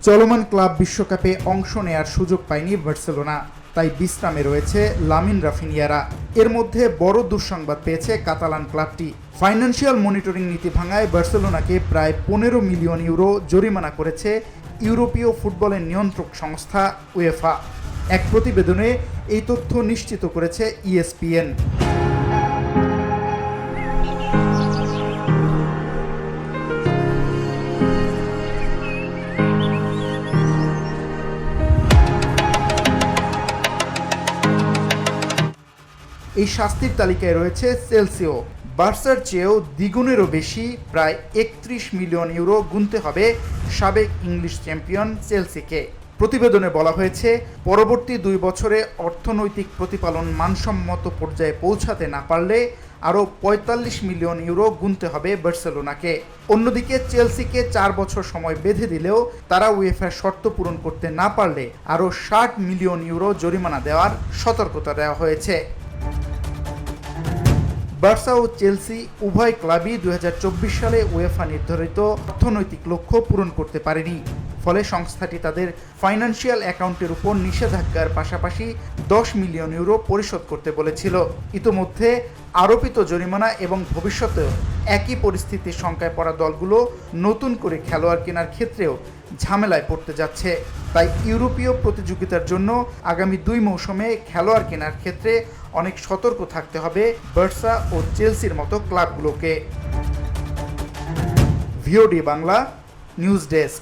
চলমান ক্লাব বিশ্বকাপে অংশ নেয়ার সুযোগ পায়নি বার্সেলোনা, তাই বিশ্রামে রয়েছে লামিন রাফিনিয়ারা। এর মধ্যে বড় দুঃসংবাদ পেয়েছে কাতালান ক্লাবটি। ফাইন্যান্সিয়াল মনিটরিং নীতি ভাঙায় বার্সেলোনাকে প্রায় 15 মিলিয়ন ইউরো জরিমানা করেছে ইউরোপীয় ফুটবলের নিয়ন্ত্রক সংস্থা উয়েফা। এক প্রতিবেদনে এই তথ্য নিশ্চিত করেছে ESPN। এই শাস্তির তালিকায় রয়েছে চেলসিও। বার্সার চেয়েও দ্বিগুণেরও বেশি, প্রায় 31 মিলিয়ন ইউরো গুনতে হবে সাবেক ইংলিশ চ্যাম্পিয়ন চেলসিকে। প্রতিবেদনে বলা হয়েছে, পরবর্তী 2 বছরে অর্থনৈতিক প্রতিপালন মানসম্মত পর্যায়ে পৌঁছাতে না পারলে আরও 45 মিলিয়ন ইউরো গুনতে হবে বার্সেলোনাকে। অন্যদিকে চেলসিকে 4 বছর সময় বেঁধে দিলেও তারা উয়েফার শর্ত পূরণ করতে না পারলে আরও 60 মিলিয়ন ইউরো জরিমানা দেওয়ার সতর্কতা দেওয়া হয়েছে। বার্সা ও চেলসি উভয় ক্লাবই 2024 সালে উয়েফা নির্ধারিত অর্থনৈতিক লক্ষ্য পূরণ করতে পারেনি। ফলে সংস্থাটি তাদের ফাইন্যান্সিয়াল অ্যাকাউন্টের উপর নিষেধাজ্ঞার পাশাপাশি 10 মিলিয়ন ইউরো পরিশোধ করতে বলেছিল। ইতোমধ্যে আরোপিত জরিমানা এবং ভবিষ্যতেও একই পরিস্থিতির শঙ্কায় পড়া দলগুলো নতুন করে খেলোয়াড় কেনার ক্ষেত্রেও ঝামেলায় পড়তে যাচ্ছে। তাই ইউরোপীয় প্রতিযোগিতার জন্য আগামী 2 মৌসুমে খেলোয়াড় কেনার ক্ষেত্রে অনেক সতর্ক থাকতে হবে বার্সা ও চেলসির মতো ক্লাবগুলোকে। VOD Bangla news desk.